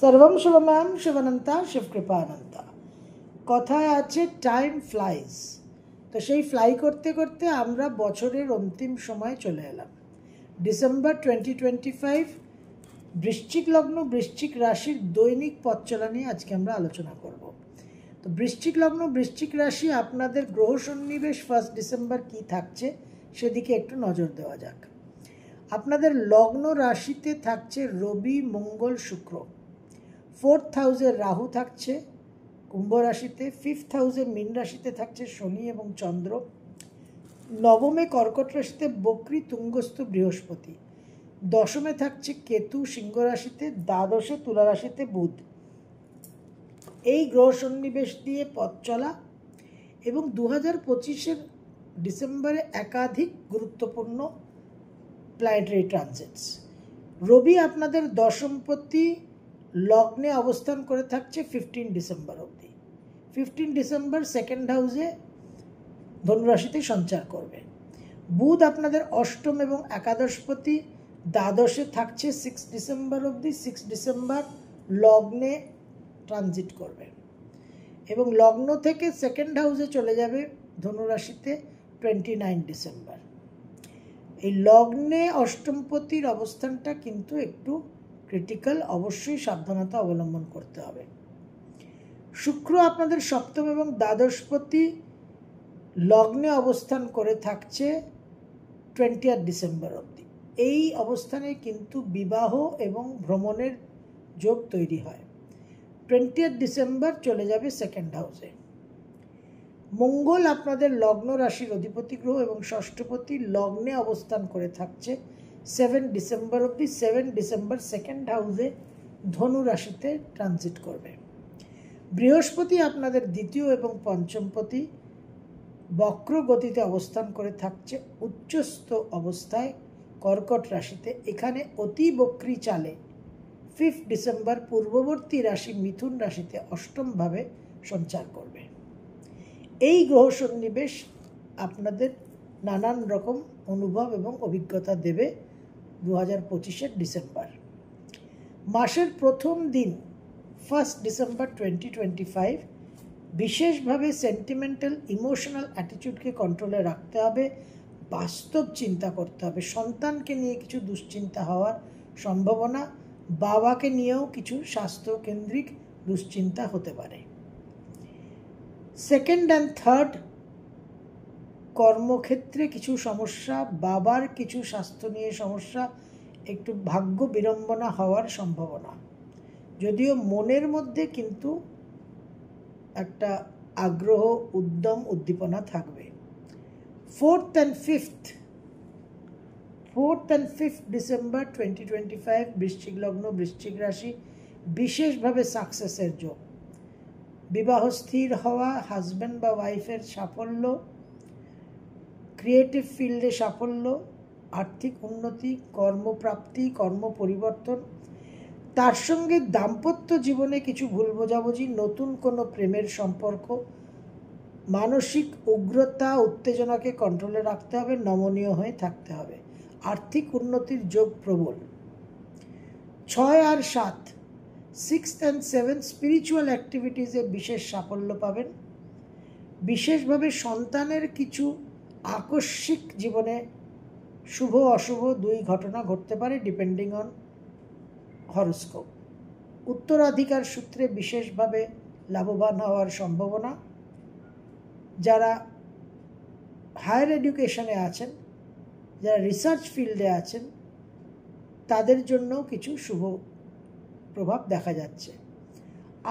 सर्वम शिवमयम शिवनंता शिवकृपानंता। কথায় আছে টাইম ফ্লাইজ। তো সেই ফ্লাই করতে করতে আমরা বছরের অন্তিম সময় চলে এলাম। ডিসেম্বর 2025 বৃশ্চিক লগ্ন বৃশ্চিক রাশির দৈনিক পথ চলা নিয়ে আজকে আমরা আলোচনা করব। তো বৃশ্চিক লগ্ন বৃশ্চিক রাশি আপনাদের গ্রহ সন্নিবেশ 1 ডিসেম্বর কি থাকছে সেদিকে একটু নজর দেওয়া যাক। আপনাদের লগ্ন রাশিতে থাকছে রবি মঙ্গল শুক্র। 4th হাউসে রাহু থাকছে কুম্ভ রাশিতে, 5th হাউসে মীন রাশিতে থাকছে শনি এবং চন্দ্র, নবমে কর্কট রাশিতে বক্রী তুঙ্গস্থ বৃহস্পতি, দশমে থাকছে কেতু সিংহ রাশিতে, দ্বাদশে তুলা রাশিতে বুধ। এই গ্রহ সন্নিবেশ দিয়ে পথ চলা এবং 2025 ডিসেম্বরে একাধিক গুরুত্বপূর্ণ প্ল্যানেটারি ট্রানজিটস। রবি আপনাদের দশমপতি লগ্নে অবস্থান করে থাকছে 15 ডিসেম্বর অবধি। 15 ডিসেম্বর সেকেন্ড হাউসে ধনুরাশিতে সঞ্চার করবে। বুধ আপনাদের অষ্টম এবং একাদশপতি দ্বাদশে থাকছে 6 ডিসেম্বর অবধি। 6 ডিসেম্বর লগ্নে ট্রানজিট করবে এবং লগ্ন থেকে সেকেন্ড হাউসে চলে যাবে ধনুরাশিতে 29 ডিসেম্বর। এই লগ্নে অষ্টমপতির অবস্থানটা কিন্তু একটু ক্রিটিক্যাল, অবশ্যই সাবধানতা অবলম্বন করতে হবে। শুক্র আপনাদের সপ্তম এবং দ্বাদশপতি লগ্নে অবস্থান করে থাকছে 20 ডিসেম্বর অবধি। এই অবস্থানে কিন্তু বিবাহ এবং ভ্রমণের যোগ তৈরি হয়। 20 ডিসেম্বর চলে যাবে সেকেন্ড হাউসে। মঙ্গল আপনাদের লগ্ন রাশির অধিপতি গ্রহ এবং ষষ্ঠপতি লগ্নে অবস্থান করে থাকছে 7 ডিসেম্বর অবধি। 7 ডিসেম্বর সেকেন্ড হাউসে ধনু রাশিতে ট্রানজিট করবে। বৃহস্পতি আপনাদের দ্বিতীয় এবং পঞ্চমপতি বক্র গতিতে অবস্থান করে থাকছে উচ্চস্থ অবস্থায় কর্কট রাশিতে। এখানে অতি বক্রী চালে 5 ডিসেম্বর পূর্ববর্তী রাশি মিথুন রাশিতে অষ্টমভাবে সঞ্চার করবে। এই গ্রহ সন্নিবেশ আপনাদের নানান রকম অনুভব এবং অভিজ্ঞতা দেবে 2025 ডিসেম্বর মাসের প্রথম দিন 1 ডিসেম্বর 2025 বিশেষভাবে সেন্টিমেন্টাল ইমোশনাল অ্যাটিটিউডকে কন্ট্রোলে রাখতে হবে, বাস্তব চিন্তা করতে হবে। সন্তানকে নিয়ে কিছু দুশ্চিন্তা হওয়ার সম্ভাবনা, বাবাকে নিয়েও কিছু স্বাস্থ্যকেন্দ্রিক দুশ্চিন্তা হতে পারে। সেকেন্ড অ্যান্ড থার্ড কর্মক্ষেত্রে কিছু সমস্যা, বাবার কিছু স্বাস্থ্য নিয়ে সমস্যা, একটু ভাগ্য বিড়ম্বনা হওয়ার সম্ভাবনা, যদিও মনের মধ্যে কিন্তু একটা আগ্রহ উদ্যম উদ্দীপনা থাকবে। 4th and 5th ডিসেম্বর 2025 বৃশ্চিক লগ্ন বৃশ্চিক রাশি বিশেষভাবে সাকসেসের যোগ, বিবাহ স্থির হওয়া, হাজব্যান্ড বা ওয়াইফের সাফল্য, ক্রিয়েটিভ ফিল্ডে সাফল্য, আর্থিক উন্নতি, কর্মপ্রাপ্তি, কর্ম পরিবর্তন, তার সঙ্গে দাম্পত্য জীবনে কিছু ভুল বোঝাবুঝি, নতুন কোনো প্রেমের সম্পর্ক, মানসিক উগ্রতা উত্তেজনাকে কন্ট্রোলে রাখতে হবে, নমনীয় হয়ে থাকতে হবে। আর্থিক উন্নতির যোগ প্রবল। 6 আর 7 6th and 7th স্পিরিচুয়াল অ্যাক্টিভিটিসে বিশেষ সাফল্য পাবেন। বিশেষভাবে সন্তানের কিছু আকস্মিক জীবনে শুভ অশুভ দুই ঘটনা ঘটতে পারে, ডিপেন্ডিং অন হরোস্কোপ। উত্তরাধিকার সূত্রে বিশেষভাবে লাভবান হওয়ার সম্ভাবনা। যারা হায়ার এডুকেশনে আছেন, যারা রিসার্চ ফিল্ডে আছেন, তাদের জন্যও কিছু শুভ প্রভাব দেখা যাচ্ছে।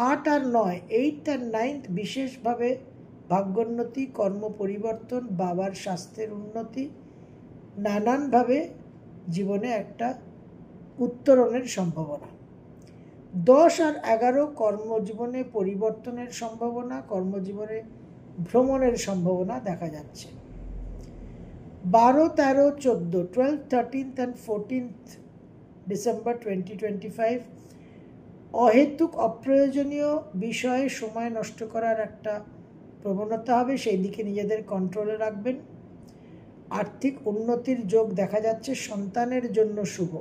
8 আর 9 8th and 9th বিশেষভাবে ভাগ্যোন্নতি, কর্ম পরিবর্তন, বাবার স্বাস্থ্যের উন্নতি, নানানভাবে জীবনে একটা উত্তরণের সম্ভাবনা। 10 আর 11 কর্মজীবনে পরিবর্তনের সম্ভাবনা, কর্মজীবনে ভ্রমণের সম্ভাবনা দেখা যাচ্ছে। 12, 13, 14 12th, 13th and 14th December 2025 অহেতুক অপ্রয়োজনীয় বিষয়ে সময় নষ্ট করার একটা প্রবণতা হবে, সেই দিকে নিজেদের কন্ট্রোলে রাখবেন। আর্থিক উন্নতির যোগ দেখা যাচ্ছে, সন্তানের জন্য শুভ।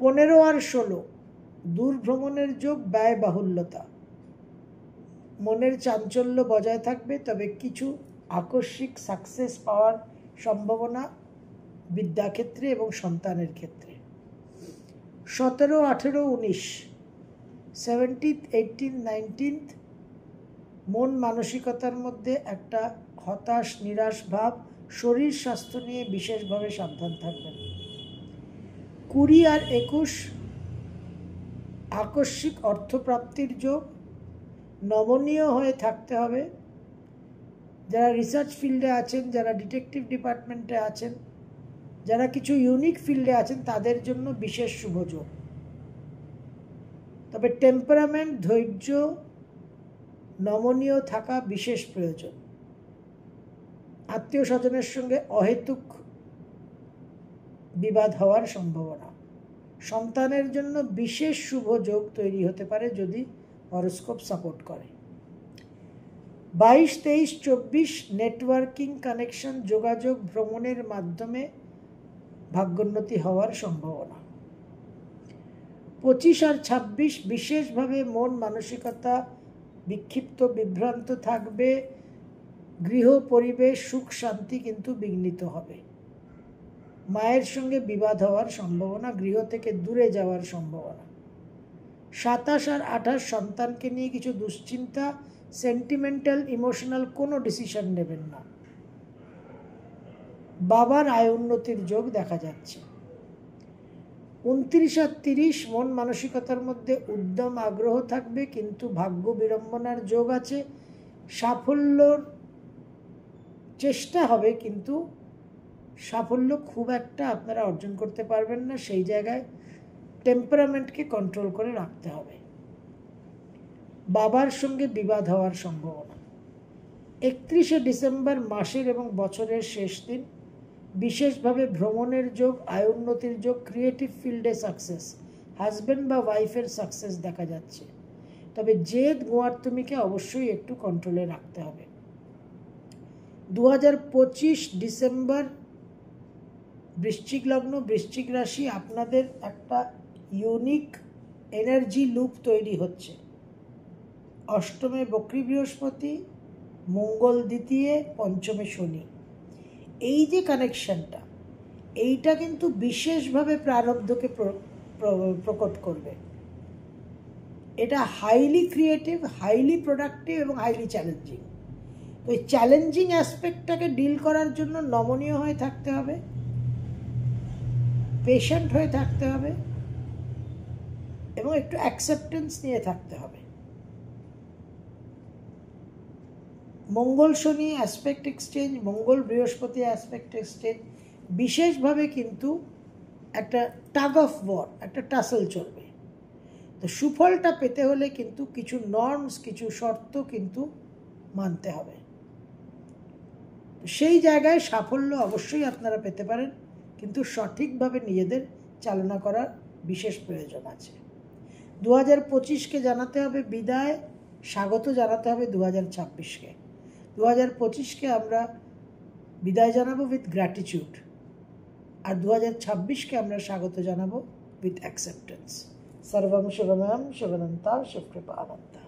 15 আর 16 দূর ভ্রমণের যোগ, ব্যয়বাহুল্যতা, মনের চাঞ্চল্য বজায় থাকবে, তবে কিছু আকস্মিক সাকসেস পাওয়ার সম্ভাবনা বিদ্যাক্ষেত্রে এবং সন্তানের ক্ষেত্রে। 17, 18, 19, 17th, 18th, 19th মন মানসিকতার মধ্যে একটা হতাশ নিরাশ ভাব, শরীর স্বাস্থ্য নিয়ে বিশেষভাবে সাবধান থাকবেন। 20 আর 21 আকস্মিক অর্থপ্রাপ্তির যোগ, নমনীয় হয়ে থাকতে হবে। যারা রিসার্চ ফিল্ডে আছেন, যারা ডিটেকটিভ ডিপার্টমেন্টে আছেন, যারা কিছু ইউনিক ফিল্ডে আছেন, তাদের জন্য বিশেষ শুভ যোগ। তবে টেম্পারামেন্ট, ধৈর্য, নমনীয় থাকা বিশেষ প্রয়োজন। আত্মীয় স্বজনের সঙ্গে অহেতুক বিবাদ হওয়ার সম্ভাবনা। সন্তানের জন্য বিশেষ শুভ যোগ তৈরি হতে পারে যদি হরোস্কোপ সাপোর্ট করে। 22, 23, 24 নেটওয়ার্কিং, কানেকশন, যোগাযোগ, ভ্রমণের মাধ্যমে ভাগ্যোন্নতি হওয়ার সম্ভাবনা। 25 আর 26 বিশেষভাবে মন মানসিকতা বিক্ষিপ্ত বিভ্রান্ত থাকবে। গৃহ পরিবেশ সুখ শান্তি কিন্তু বিঘ্নিত হবে। মায়ের সঙ্গে বিবাদ হওয়ার সম্ভাবনা, গৃহ থেকে দূরে যাওয়ার সম্ভাবনা। 27 আর 28 সন্তানকে নিয়ে কিছু দুশ্চিন্তা, সেন্টিমেন্টাল ইমোশনাল কোনো ডিসিশন নেবেন না। বাবার আয় উন্নতির যোগ দেখা যাচ্ছে। 29 আর 30 মন মানসিকতার মধ্যে উদ্যম আগ্রহ থাকবে, কিন্তু ভাগ্য বিড়ম্বনার যোগ আছে। সাফল্যর চেষ্টা হবে, কিন্তু সাফল্য খুব একটা আপনারা অর্জন করতে পারবেন না। সেই জায়গায় টেম্পারামেন্টকে কন্ট্রোল করে রাখতে হবে। বাবার সঙ্গে বিবাদ হওয়ার সম্ভাবনা। 31শে ডিসেম্বর মাসের এবং বছরের শেষ দিন, বিশেষভাবে ভ্রমণের যোগ, আয় উন্নতির যোগ, ক্রিয়েটিভ ফিল্ডে সাকসেস, হাজব্যান্ড বা ওয়াইফের সাকসেস দেখা যাচ্ছে। তবে জেদ গোয়ার্তুমিকে অবশ্যই একটু কন্ট্রোলে রাখতে হবে। 2025 ডিসেম্বর বৃশ্চিক লগ্ন, বৃশ্চিক রাশি, আপনাদের একটা ইউনিক এনার্জি লুপ তৈরি হচ্ছে। অষ্টমে বক্রী বৃহস্পতি, মঙ্গল দ্বিতীয়, পঞ্চমে শনি। এই যে কানেকশনটা, এইটা কিন্তু বিশেষভাবে প্রারব্ধকে প্রকট করবে। এটা হাইলি ক্রিয়েটিভ, হাইলি প্রোডাক্টিভ এবং হাইলি চ্যালেঞ্জিং। তো এই চ্যালেঞ্জিং অ্যাসপেক্টটাকে ডিল করার জন্য নমনীয় হয়ে থাকতে হবে, পেশেন্ট হয়ে থাকতে হবে এবং একটু অ্যাকসেপ্টেন্স নিয়ে থাকতে হবে। মঙ্গল শনি অ্যাসপেক্ট এক্সচেঞ্জ, মঙ্গল বৃহস্পতি অ্যাসপেক্ট এক্সচেঞ্জ, বিশেষভাবে কিন্তু একটা টাগ অফ ওয়ার, একটা টাসল চলবে। তো সুফলটা পেতে হলে কিন্তু কিছু নর্মস, কিছু শর্ত কিন্তু মানতে হবে। সেই জায়গায় সাফল্য অবশ্যই আপনারা পেতে পারেন, কিন্তু সঠিকভাবে নিজেদের চালনা করার বিশেষ প্রয়োজন আছে। 2025কে জানাতে হবে বিদায়, স্বাগত জানাতে হবে 2026কে। 2025কে আমরা বিদায় জানাবো উইথ গ্র্যাটিটিউড, আর 2026কে আমরা স্বাগত জানাবো উইথ অ্যাকসেপ্টেন্স। সর্বম শুভময়ম, শুভনন্তা, শুভকৃপা আনন্তা।